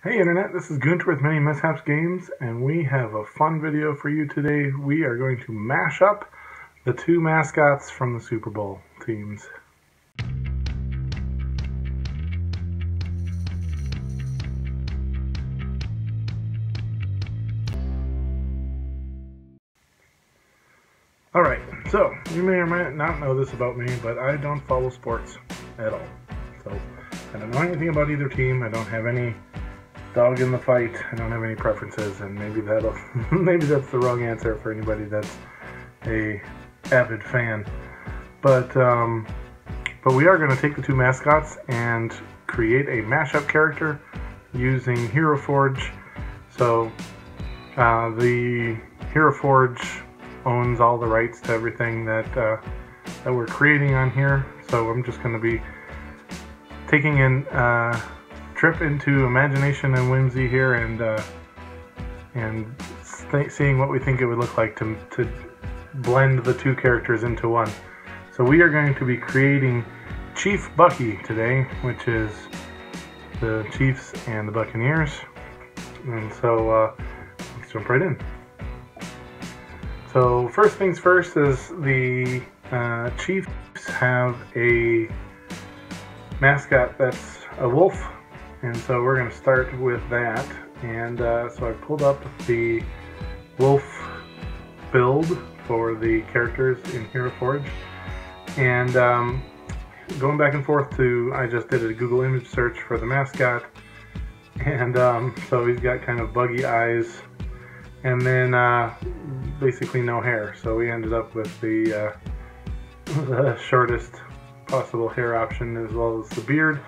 Hey Internet, this is Gunter with MiniMishaps Games, and we have a fun video for you today. We are going to mash up the two mascots from the Super Bowl teams. Alright, so you may or may not know this about me, but I don't follow sports at all. So I don't know anything about either team. I don't have any dog in the fight. I don't have any preferences, and maybe that's the wrong answer for anybody that's a avid fan. But we are going to take the two mascots and create a mashup character using Heroforge. So the Heroforge owns all the rights to everything that we're creating on here. So I'm just going to be taking in trip into imagination and whimsy here, and seeing what we think it would look like to blend the two characters into one. So we are going to be creating Chief Bucky today, which is the Chiefs and the Buccaneers. And so let's jump right in. So first things first is the Chiefs have a mascot that's a wolf. And so we're going to start with that, and so I pulled up the wolf build for the characters in Heroforge, and going back and forth I just did a Google image search for the mascot, and so he's got kind of buggy eyes, and then basically no hair, so we ended up with the shortest possible hair option, as well as the beard.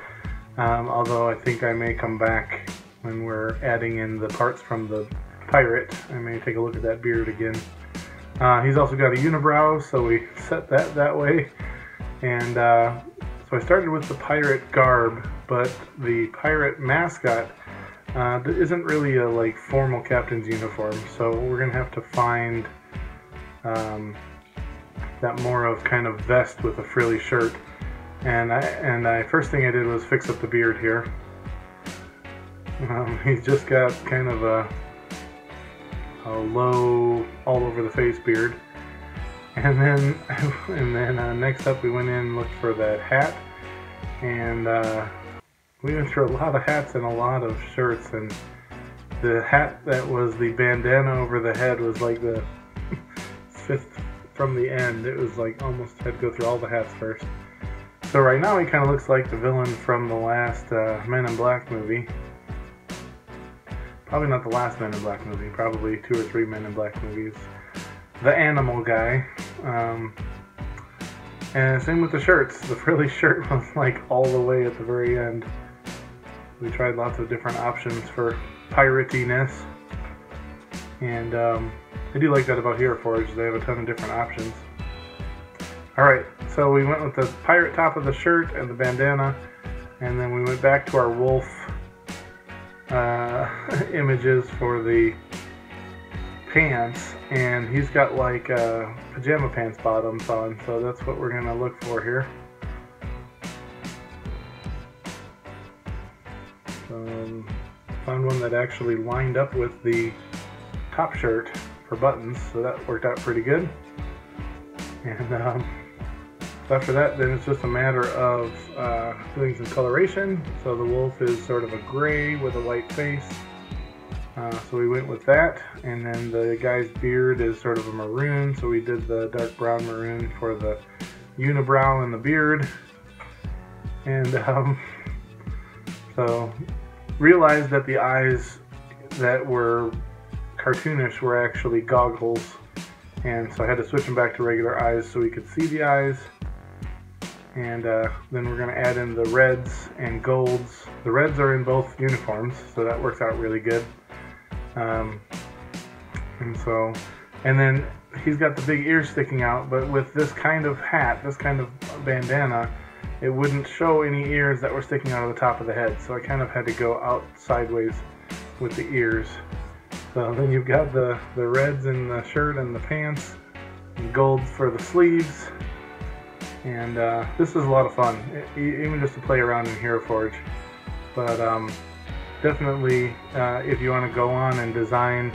Although I think I may come back when we're adding in the parts from the pirate. I may take a look at that beard again. He's also got a unibrow, so we set that way. And so I started with the pirate garb, but the pirate mascot isn't really a formal captain's uniform. So we're gonna have to find that more of kind of vest with a frilly shirt. And I first thing I did was fix up the beard here. He's just got kind of a low, all over the face beard. And then next up we went in and looked for that hat, and we went through a lot of hats and a lot of shirts, and the hat that was the bandana over the head was like the fifth from the end. It was like almost had to go through all the hats first. So right now he kind of looks like the villain from the last Men in Black movie. Probably not the last Men in Black movie, probably 2 or 3 Men in Black movies. The animal guy. And same with the shirts. The frilly shirt was like all the way at the very end. We tried lots of different options for piratiness. And I do like that about Heroforge. They have a ton of different options. Alright, so we went with the pirate top of the shirt and the bandana, and then we went back to our wolf images for the pants, and he's got like pajama pants bottoms on, so that's what we're going to look for here. Found one that actually lined up with the top shirt for buttons, so that worked out pretty good. And after that, then it's just a matter of doing some coloration. So the wolf is sort of a gray with a white face. So we went with that. And then the guy's beard is sort of a maroon. So we did the dark brown maroon for the unibrow and the beard. And so realized that the eyes that were cartoonish were actually goggles. And so I had to switch them back to regular eyes so we could see the eyes. And then we're going to add in the reds and golds. The reds are in both uniforms, so that works out really good. And then he's got the big ears sticking out, but with this kind of hat, this kind of bandana, it wouldn't show any ears that were sticking out of the top of the head. So I kind of had to go out sideways with the ears. So then you've got the reds in the shirt and the pants, and golds for the sleeves. And this is a lot of fun, even just to play around in Heroforge. But definitely, if you want to go on and design,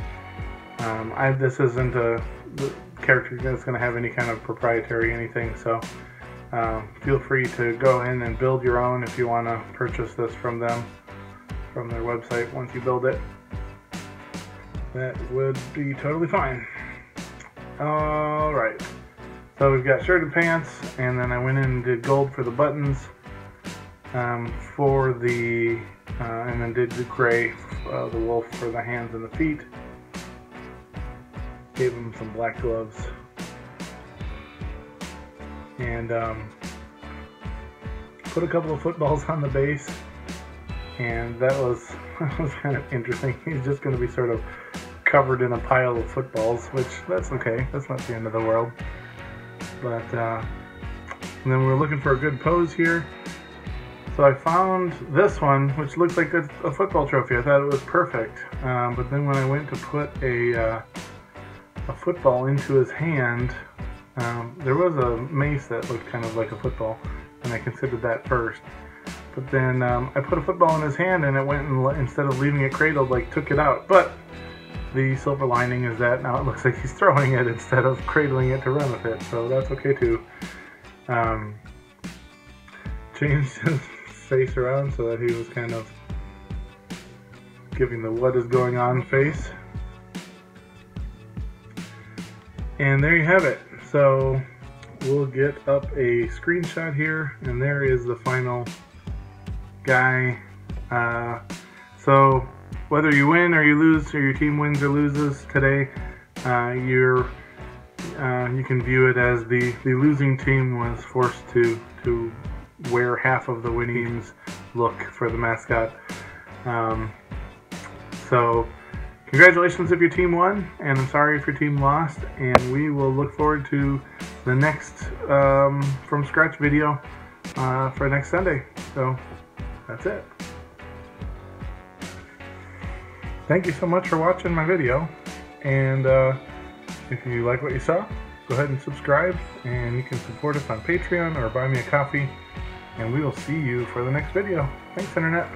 this isn't the character that's going to have any kind of proprietary anything, so feel free to go in and build your own if you want to purchase this from them, from their website. Once you build it, that would be totally fine. Alright, so we've got shirt and pants, and then I went in and did gold for the buttons, for the and then did the gray, the wolf, for the hands and the feet. Gave him some black gloves, and put a couple of footballs on the base, and that was kind of interesting. He's just going to be sort of covered in a pile of footballs, which that's okay. That's not the end of the world. But and then we're looking for a good pose here. So I found this one, which looks like a football trophy. I thought it was perfect, but then when I went to put a football into his hand, there was a mace that looked kind of like a football, and I considered that first. But then I put a football in his hand, and it went and, instead of leaving it cradled, like took it out. But the silver lining is that now it looks like he's throwing it instead of cradling it to run with it, so that's okay too. Changed his face around so that he was kind of giving the what is going on face. And there you have it. So we'll get up a screenshot here, and there is the final guy. So whether you win or you lose, or your team wins or loses today, you can view it as the losing team was forced to wear half of the winning team's look for the mascot. So congratulations if your team won, and I'm sorry if your team lost, and we will look forward to the next from scratch video for next Sunday. So that's it. Thank you so much for watching my video, and if you like what you saw, go ahead and subscribe, and you can support us on Patreon or buy me a coffee, and we will see you for the next video. Thanks, Internet.